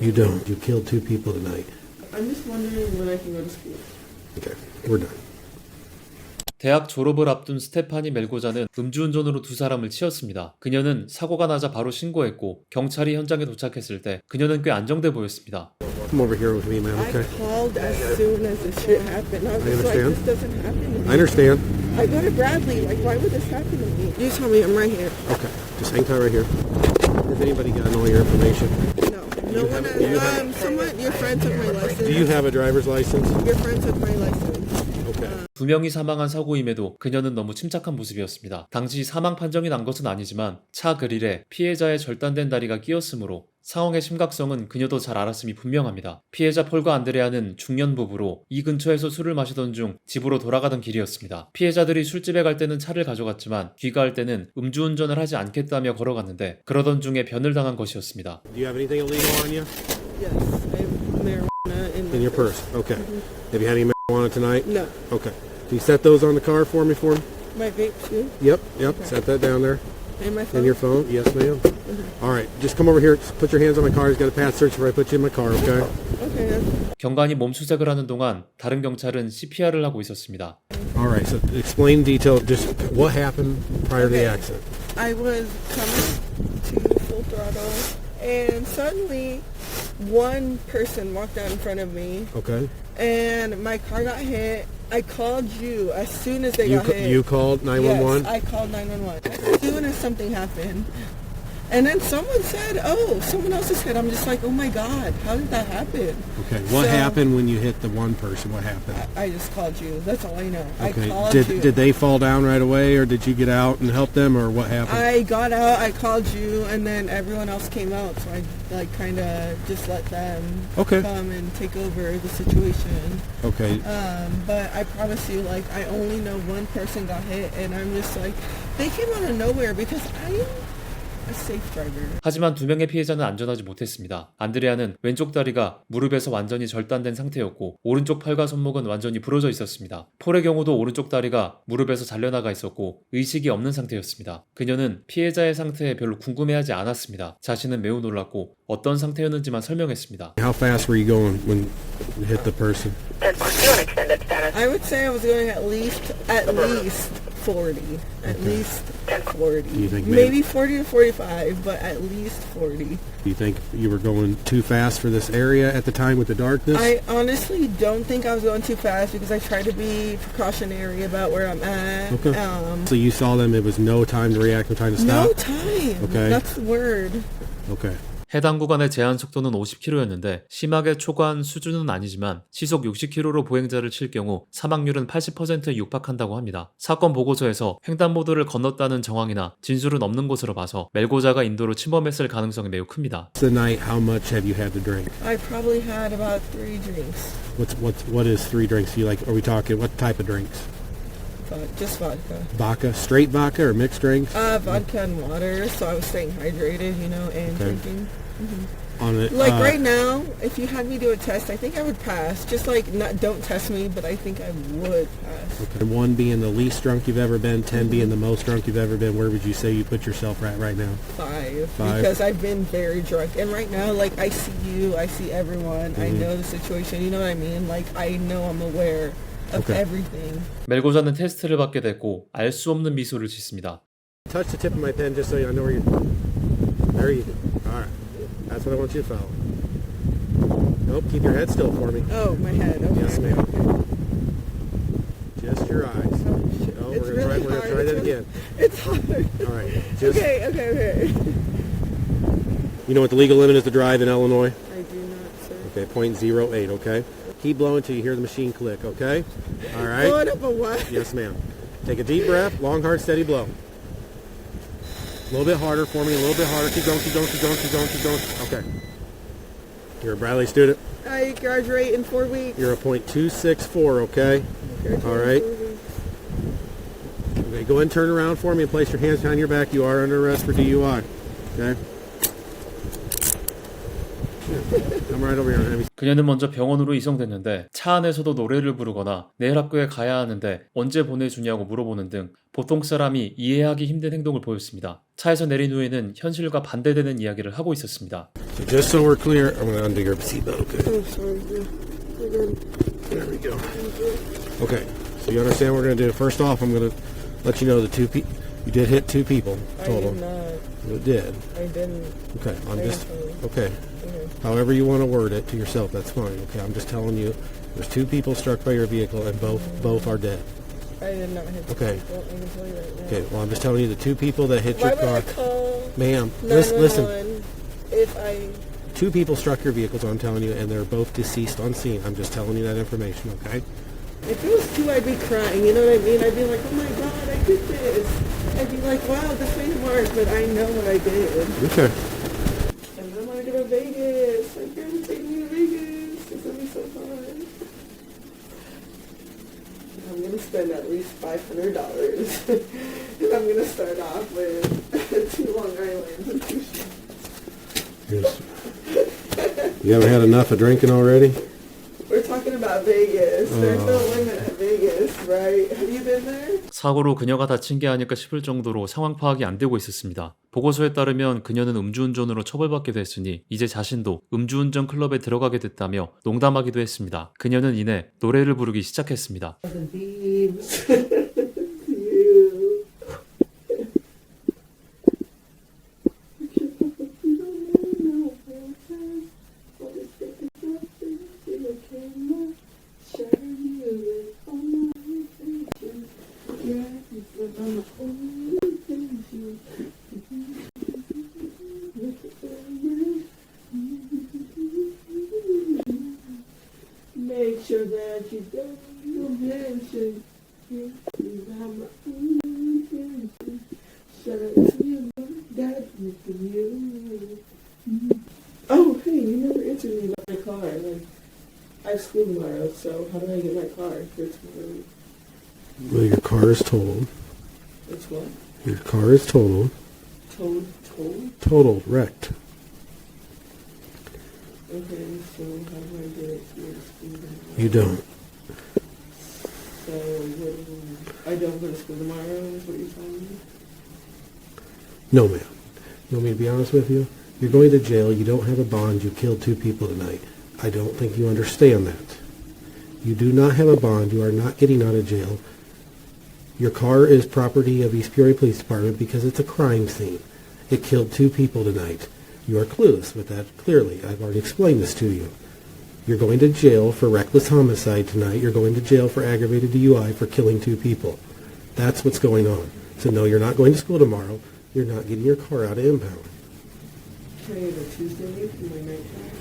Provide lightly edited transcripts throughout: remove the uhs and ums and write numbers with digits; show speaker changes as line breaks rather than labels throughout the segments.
You don't. You killed 2 people tonight.
I'm just wondering when I can go to school.
Okay, we're done.
대학 졸업을 앞둔 스테파니 멜고자는 음주운전으로 2사람을 치었습니다. 그녀는 사고가 나자 바로 신고했고 경찰이 현장에 도착했을 때 그녀는 꽤 안정돼 보였습니다.
Come over here with me, ma'am,
I
okay?
called as soon as this shit happened. I was just like,
understand.
this doesn't happen to me.
I understand.
I go to Bradley. Like, why would this happen to me? You tell me. I'm right here.
Okay, just hang tight right here. Has anybody gotten all your information?
No. No one has. Someone, your friend took my license.
Do you have a driver's license?
Your friend took my license.
Okay.
2명이 사망한 사고임에도 그녀는 너무 침착한 모습이었습니다. 당시 사망 판정이 난 것은 아니지만 차 그릴에 피해자의 절단된 다리가 끼었으므로 상황의 심각성은 그녀도 잘 알았음이 분명합니다. 피해자 폴과 안드레아는 중년 부부로 이 근처에서 술을 마시던 중 집으로 돌아가던 길이었습니다. 피해자들이 술집에 갈 때는 차를 가져갔지만 귀가할 때는 음주운전을 하지 않겠다며 걸어갔는데 그러던 중에 변을 당한 것이었습니다.
Do you have anything illegal on you?
Yes, I have marijuana in
In your purse. Okay. Have you had any marijuana tonight?
No.
Okay. Can you set those on the car for me for me?
My vape too.
Yep. Set that down there.
And my phone.
And your phone? Yes, ma'am. All right. Just come over here. Just put your hands on my car. He's got a pass search before I put you in my car, okay?
Okay.
경관이 몸수색을 하는 동안 다른 경찰은 CPR을 하고 있었습니다.
All right. So explain in detail just what happened prior to the accident.
I was coming to full throttle, and suddenly one person walked out in front of me,
Okay.
and my car got hit. I called you as soon as they
You
got hit.
you called 911?
Yes, I called 911 as soon as something happened. And then someone said, oh, someone else has hit. I'm just like, oh my God, how did that happen?
Okay. What
So-
happened when you hit the one person? What happened?
I just called you. That's all I know.
Okay.
I called you.
Did they fall down right away, or did you get out and help them, or what happened?
I got out, I called you, and then everyone else came out, so I like kind of just let them
Okay.
come and take over the situation.
Okay.
But I promise you, like, I only know one person got hit, and I'm just like, they came out of nowhere because I am a safe driver.
하지만 2명의 피해자는 안전하지 못했습니다. 안드레아는 왼쪽 다리가 무릎에서 완전히 절단된 상태였고 오른쪽 팔과 손목은 완전히 부러져 있었습니다. 폴의 경우도 오른쪽 다리가 무릎에서 잘려나가 있었고 의식이 없는 상태였습니다. 그녀는 피해자의 상태에 별로 궁금해하지 않았습니다. 자신은 매우 놀랐고 어떤 상태였는지만 설명했습니다.
How fast were you going when you hit the person?
I would say I was going at least 40. At least 40.
You think
Maybe 40 to 45, but at least 40.
Do you think you were going too fast for this area at the time with the darkness?
I honestly don't think I was going too fast because I try to be precautionary about where I'm at.
Okay. So you saw them, it was no time to react, no time to stop?
No time.
Okay.
That's the word.
Okay.
해당 구간의 제한 속도는 50km였는데 심하게 초과한 수준은 아니지만 시속 60km로 보행자를 칠 경우 사망률은 80%에 육박한다고 합니다. 사건 보고서에서 횡단보도를 건넜다는 정황이나 진술은 없는 것으로 봐서 멜고자가 인도로 침범했을 가능성이 매우 큽니다.
The night, how much have you had to drink?
I probably had about 3 drinks.
What is 3 drinks? Are we talking, what type of drinks?
Just vodka.
Vodka? Straight vodka or mixed drinks?
Vodka and water, so I was staying hydrated, you know, and
Okay.
drinking.
On it,
Like right now, if you had me do a test, I think I would pass. Just like, don't test me, but I think I would pass.
Okay. 1 being the least drunk you've ever been, 10 being the most drunk you've ever been, where would you say you put yourself at right now?
5.
5.
Because I've been very drunk. And right now, like, I see you, I see everyone, I know the situation, you know what I mean? Like, I know I'm aware of
Okay.
everything.
멜고자는 테스트를 받게 됐고 알 수 없는 미소를 짓습니다.
Touch the tip of my pen just so I know where you're... There you go. Alright. That's what I want you to follow. Nope, keep your head still for me.
Oh, my head. Okay.
Yes, ma'am. Just your eyes.
Oh, shit.
No,
It's
we're
really
gonna
hard.
try that again.
It's hard.
Alright. Just,
Okay.
you know what the legal limit is to drive in Illinois?
I do not, sir.
Okay, .08, okay? Keep blowing till you hear the machine click, okay? Alright?
Blowing up a what?
Yes, ma'am. Take a deep breath, long, hard, steady blow. A little bit harder for me, a little bit harder. Keep going, keep going, keep going, keep going, keep going. Okay. You're a Bradley student.
I graduate in 4 weeks.
You're a .264, okay? All right. Okay, go ahead and turn around for me and place your hands behind your back. You are under arrest for DUI. Okay? Come right over here. Let me-
그녀는 먼저 병원으로 이송됐는데 차 안에서도 노래를 부르거나 내일 학교에 가야 하는데 언제 보내주냐고 물어보는 등 보통 사람이 이해하기 힘든 행동을 보였습니다. 차에서 내린 후에는 현실과 반대되는 이야기를 하고 있었습니다.
So just so we're clear, I'm going to undo your seatbelt. Okay.
Oh, sorry. Yeah. We're good.
There we go. Okay. So you understand what we're going to do? First off, I'm going to let you know the you did hit 2 people total.
I did not.
You did.
I didn't.
Okay. I'm just
Thankfully.
okay.
Okay.
However you want to word it to yourself, that's fine. Okay. I'm just telling you, there's 2 people struck by your vehicle, and both are dead.
I did not hit the
Okay.
people. I can tell you right now.
Okay. Well, I'm just telling you the 2 people that hit
Why
your
would I
car,
call
ma'am.
911
Listen.
if I...
2 people struck your vehicles. I'm telling you, and they're both deceased on scene. I'm just telling you that information. Okay.
If it was 2, I'd be crying. You know what I mean? I'd be like, oh my God, I did this. I'd be like, wow, this made it work, but I know what I did.
Okay.
And I'm gonna go to Vegas. I'm gonna take me to Vegas. It's gonna be so fun. I'm gonna spend at least $500. And I'm gonna start off with 2 Long Islands and 2 shots.
You haven't had enough of drinking already?
We're talking about Vegas. There's no limit at Vegas, right? Have you been there?
사고로 그녀가 다친 게 아닐까 싶을 정도로 상황 파악이 안 되고 있었습니다. 보고서에 따르면 그녀는 음주운전으로 처벌받기도 했으니 이제 자신도 음주운전 클럽에 들어가게 됐다며 농담하기도 했습니다. 그녀는 이내 노래를 부르기 시작했습니다.
The beams. You. Make sure that you don't mention you have my intention. Shut up to you, that you. Oh, hey, you never answered me about my car. Like, I have school tomorrow, so how do I get my car for tomorrow?
Well, your car is totaled.
It's what?
Your car is totaled.
Told?
Totaled, wrecked.
Okay, so how do I get it to your school tomorrow?
You don't.
So, I don't go to school tomorrow, is what you're telling me?
No, ma'am. You want me to be honest with you? You're going to jail. You don't have a bond. You killed 2 people tonight. I don't think you understand that. You do not have a bond. You are not getting out of jail. Your car is property of East Peoria Police Department because it's a crime scene. It killed 2 people tonight. You are clueless with that, clearly. I've already explained this to you. You're going to jail for reckless homicide tonight. You're going to jail for aggravated DUI for killing 2 people. That's what's going on. So no, you're not going to school tomorrow. You're not getting your car out of impound.
Can I have a Tuesday for my night class?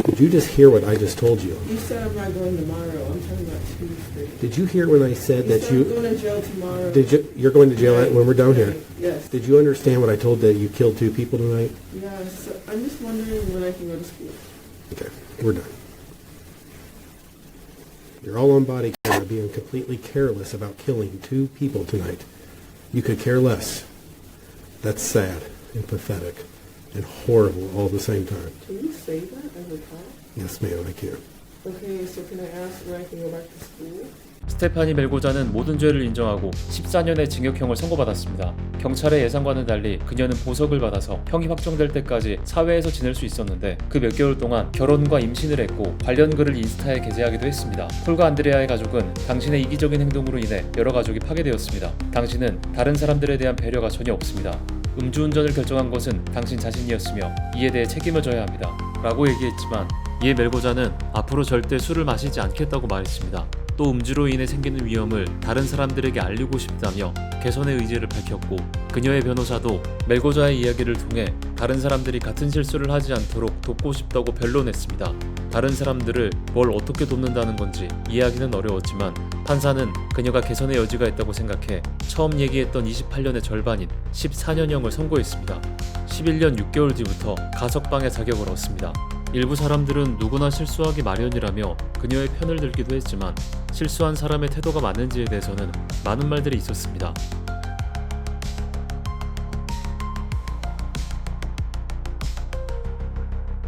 Did you just hear what I just told you?
You said I'm not going tomorrow. I'm talking about Tuesday.
Did you hear when I said that
said
you...
I'm going to jail tomorrow.
You're going to jail when we're down here?
Right. Yes.
Did you understand what I told that you killed 2 people tonight?
Yes. So I'm just wondering when I can go to school.
Okay, we're done. You're all on body camera being completely careless about killing 2 people tonight. You could care less. That's sad and pathetic and horrible all at the same time.
Can you say that as a cop?
Yes, ma'am, I can.
Okay, so can I ask when I can go back to school?
스테파니 멜고자는 모든 죄를 인정하고 14년의 징역형을 선고받았습니다. 경찰의 예상과는 달리 그녀는 보석을 받아서 형이 확정될 때까지 사회에서 지낼 수 있었는데 그 몇 개월 동안 결혼과 임신을 했고 관련 글을 인스타에 게재하기도 했습니다. 폴과 안드레아의 가족은 당신의 이기적인 행동으로 인해 여러 가족이 파괴되었습니다. 당신은 다른 사람들에 대한 배려가 전혀 없습니다. 음주운전을 결정한 것은 당신 자신이었으며 이에 대해 책임을 져야 합니다. 라고 얘기했지만 이에 멜고자는 앞으로 절대 술을 마시지 않겠다고 말했습니다. 또 음주로 인해 생기는 위험을 다른 사람들에게 알리고 싶다며 개선의 의지를 밝혔고 그녀의 변호사도 멜고자의 이야기를 통해 다른 사람들이 같은 실수를 하지 않도록 돕고 싶다고 변론했습니다. 다른 사람들을 뭘 어떻게 돕는다는 건지 이해하기는 어려웠지만 판사는 그녀가 개선의 여지가 있다고 생각해 처음 얘기했던 28년의 절반인 14년형을 선고했습니다. 11년 6개월 뒤부터 가석방의 자격을 얻습니다. 일부 사람들은 누구나 실수하기 마련이라며 그녀의 편을 들기도 했지만 실수한 사람의 태도가 맞는지에 대해서는 많은 말들이 있었습니다.